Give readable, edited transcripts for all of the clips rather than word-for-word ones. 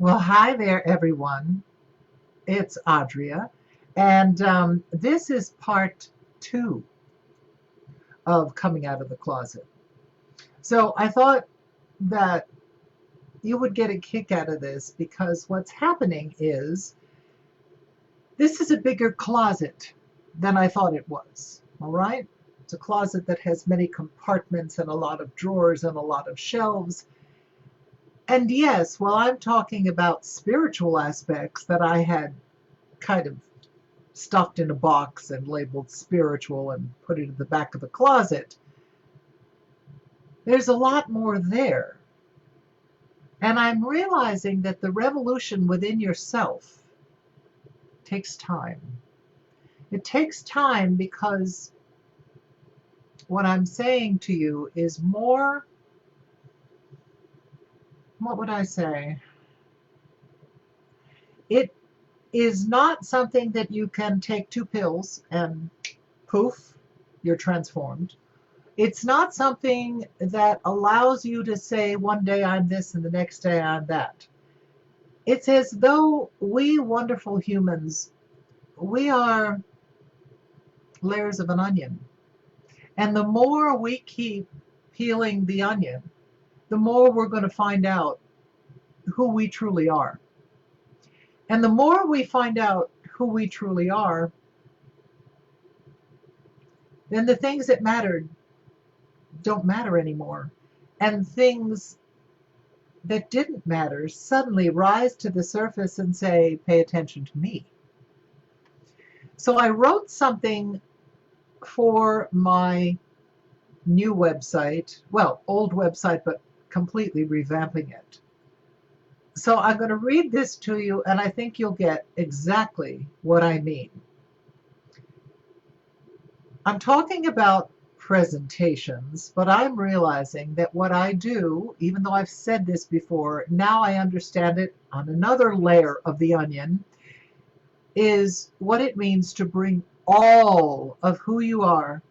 Well, hi there, everyone. It's Audria, and this is part two of coming out of the closet. So I thought that you would get a kick out of this because what's happening is this is a bigger closet than I thought it was. All right? It's a closet that has many compartments and a lot of drawers and a lot of shelves. And yes, while I'm talking about spiritual aspects that I had kind of stuffed in a box and labeled spiritual and put it at the back of the closet, there's a lot more there. And I'm realizing that the revolution within yourself takes time. It takes time because what I'm saying to you is more, what would I say? It is not something that you can take two pills and poof, you're transformed. It's not something that allows you to say one day I'm this and the next day I'm that. It's as though we wonderful humans, we are layers of an onion. And the more we keep peeling the onion, the more we're going to find out who we truly are. And the more we find out who we truly are, then the things that mattered don't matter anymore. And things that didn't matter suddenly rise to the surface and say, pay attention to me. So I wrote something for my new website, well, old website, but completely revamping it. So I'm going to read this to you, and I think you'll get exactly what I mean. I'm talking about presentations, but I'm realizing that what I do, even though I've said this before, now I understand it on another layer of the onion, is what it means to bring all of who you are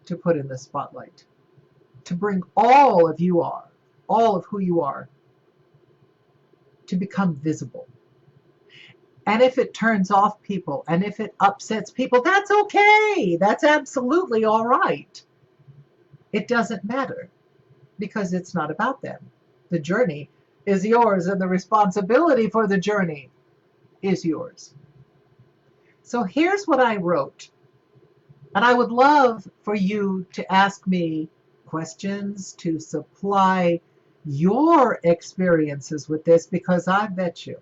to put in the spotlight. To bring all of you are, all of who you are, to become visible. And if it turns off people and if it upsets people, that's okay. That's absolutely all right. It doesn't matter because it's not about them. The journey is yours and the responsibility for the journey is yours. So here's what I wrote. And I would love for you to ask me questions, to supply your experiences with this, because I bet you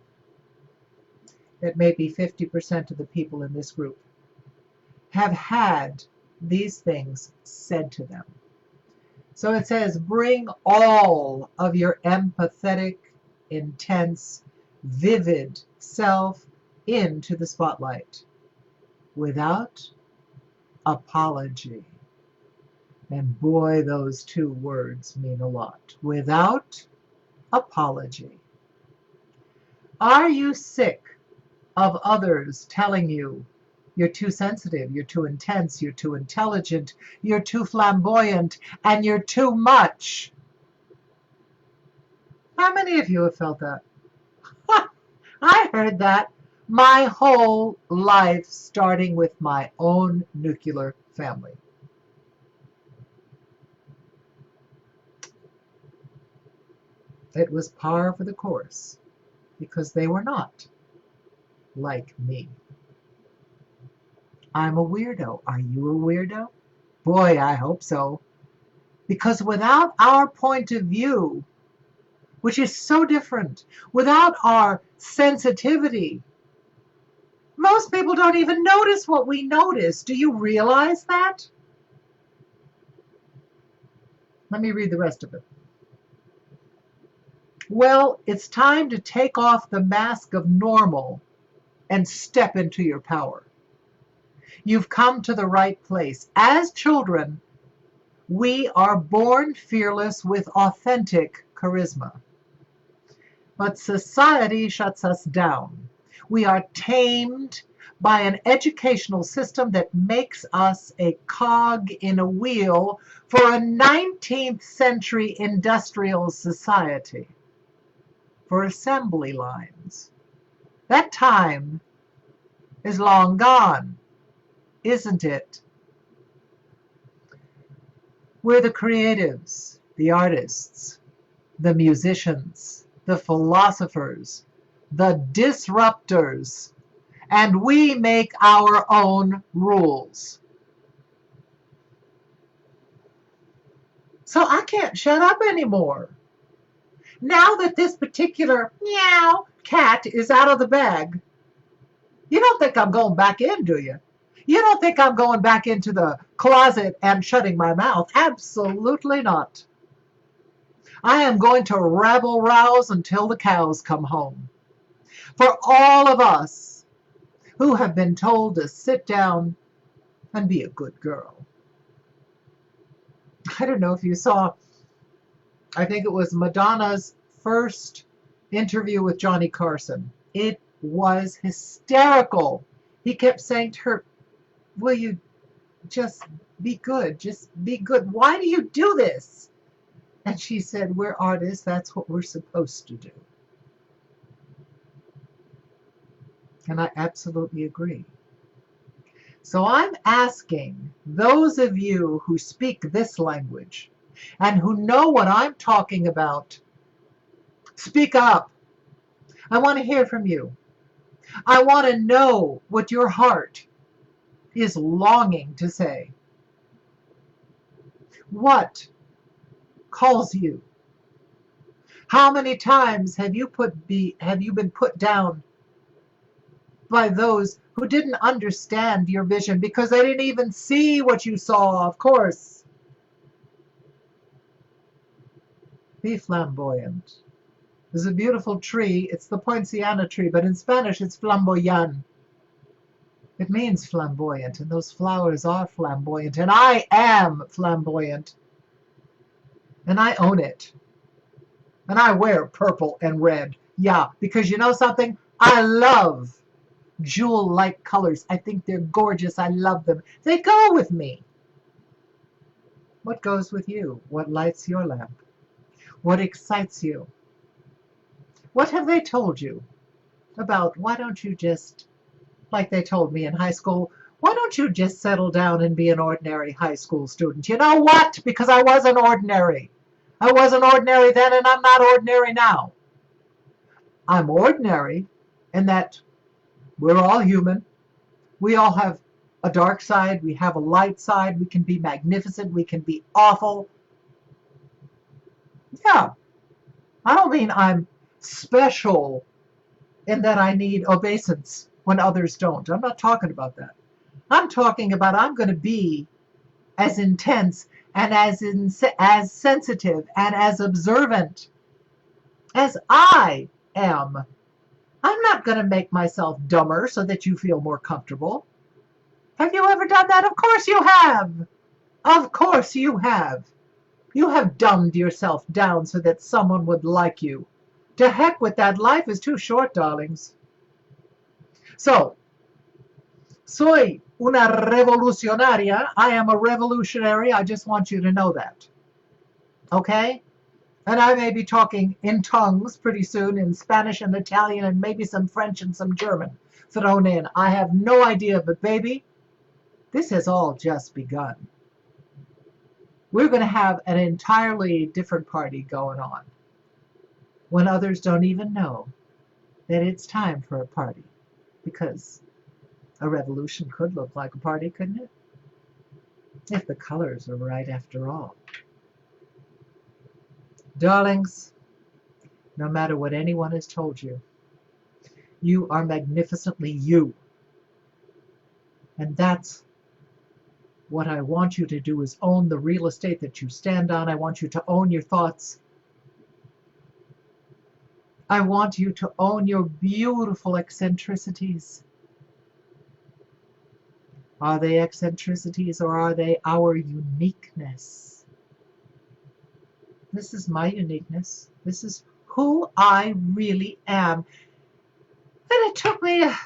that maybe 50% of the people in this group have had these things said to them. So it says, bring all of your empathetic, intense, vivid self into the spotlight without apology. And boy, those two words mean a lot. Without apology. Are you sick of others telling you you're too sensitive, you're too intense, you're too intelligent, you're too flamboyant, and you're too much? How many of you have felt that? I heard that my whole life, starting with my own nuclear family. It was par for the course because they were not like me. I'm a weirdo. Are you a weirdo? Boy, I hope so. Because without our point of view, which is so different, without our sensitivity, most people don't even notice what we notice. Do you realize that? Let me read the rest of it. Well, it's time to take off the mask of normal and step into your power. You've come to the right place. As children, we are born fearless with authentic charisma. But society shuts us down. We are tamed by an educational system that makes us a cog in a wheel for a 19th century industrial society. for assembly lines. That time is long gone, isn't it? We're the creatives, the artists, the musicians, the philosophers, the disruptors, and we make our own rules. So I can't shut up anymore. Now that this particular meow cat is out of the bag, you don't think I'm going back in, do you? You don't think I'm going back into the closet and shutting my mouth? Absolutely not. I am going to rabble rouse until the cows come home. For all of us who have been told to sit down and be a good girl. I don't know if you saw, I think it was Madonna's first interview with Johnny Carson. It was hysterical. He kept saying to her, will you just be good? Just be good. Why do you do this? And she said, we're artists. That's what we're supposed to do. And I absolutely agree. So I'm asking those of you who speak this language and who know what I'm talking about, speak up. I want to hear from you. I want to know what your heart is longing to say. What calls you? How many times have you been put down by those who didn't understand your vision because they didn't even see what you saw, of course? Be flamboyant. There's a beautiful tree. It's the poinciana tree, but in Spanish it's flamboyant. It means flamboyant, and those flowers are flamboyant, and I am flamboyant. And I own it. And I wear purple and red. Yeah, because you know something? I love jewel-like colors. I think they're gorgeous. I love them. They go with me. What goes with you? What lights your lamp? What excites you? What have they told you about why don't you just, like they told me in high school, why don't you just settle down and be an ordinary high school student? You know what? Because I wasn't ordinary. I wasn't ordinary then, and I'm not ordinary now. I'm ordinary in that we're all human. We all have a dark side. We have a light side. We can be magnificent. We can be awful. Yeah. I don't mean I'm special in that I need obeisance when others don't. I'm not talking about that. I'm talking about I'm going to be as intense and as sensitive and as observant as I am. I'm not going to make myself dumber so that you feel more comfortable. Have you ever done that? Of course you have. Of course you have. You have dumbed yourself down so that someone would like you. To heck with that. Life is too short, darlings. So, soy una revolucionaria. I am a revolutionary. I just want you to know that. Okay? And I may be talking in tongues pretty soon, in Spanish and Italian and maybe some French and some German thrown in. I have no idea, but baby, this has all just begun. We're going to have an entirely different party going on when others don't even know that it's time for a party, because a revolution could look like a party, couldn't it? If the colors are right after all. Darlings, no matter what anyone has told you, you are magnificently you. And that's what I want you to do, is own the real estate that you stand on. I want you to own your thoughts. I want you to own your beautiful eccentricities. Are they eccentricities or are they our uniqueness? This is my uniqueness. This is who I really am. And it took me a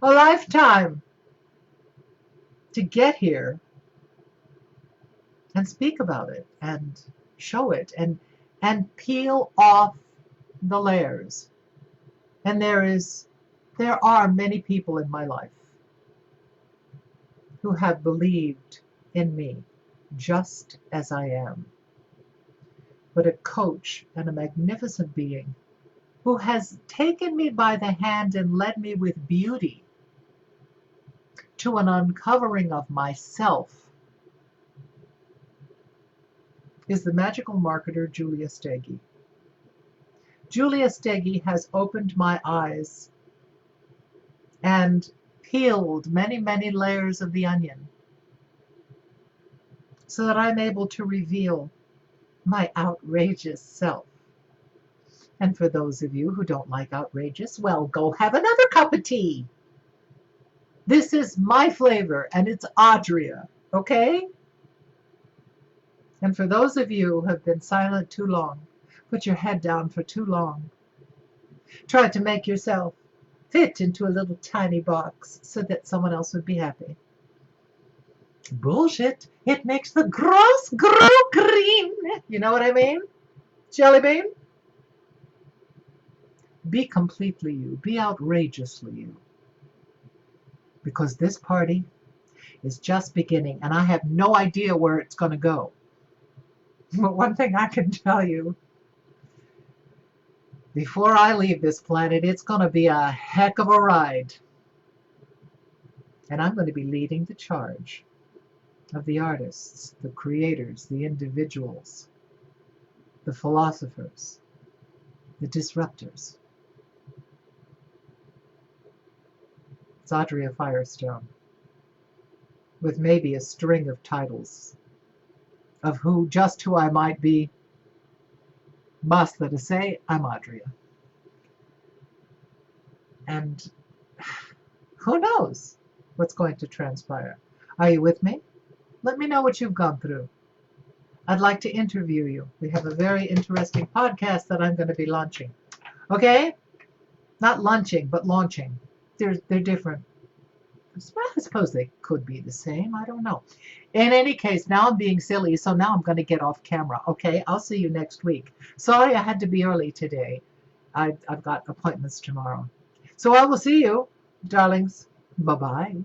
lifetime to get here and speak about it and show it and peel off the layers. And there are many people in my life who have believed in me just as I am. But a coach and a magnificent being who has taken me by the hand and led me with beauty to an uncovering of myself is the magical marketer Julia Steggy. Julia Steggy has opened my eyes and peeled many, many layers of the onion so that I'm able to reveal my outrageous self. And for those of you who don't like outrageous, well, go have another cup of tea. This is my flavor, and it's Adria, okay? And for those of you who have been silent too long, put your head down for too long, tried to make yourself fit into a little tiny box so that someone else would be happy. Bullshit. It makes the grass grow green. You know what I mean? Jelly bean? Be completely you. Be outrageously you. Because this party is just beginning, and I have no idea where it's going to go. But one thing I can tell you, before I leave this planet, it's going to be a heck of a ride. And I'm going to be leading the charge of the artists, the creators, the individuals, the philosophers, the disruptors. It's Adria Firestone, with maybe a string of titles of who I might be. Basta to say, I'm Adria. And who knows what's going to transpire. Are you with me? Let me know what you've gone through. I'd like to interview you. We have a very interesting podcast that I'm going to be launching. Okay? Not launching, but launching. They're different. I suppose they could be the same. I don't know. In any case, now I'm being silly, so now I'm going to get off camera. Okay? I'll see you next week. Sorry I had to be early today. I've got appointments tomorrow. So I will see you, darlings. Bye-bye.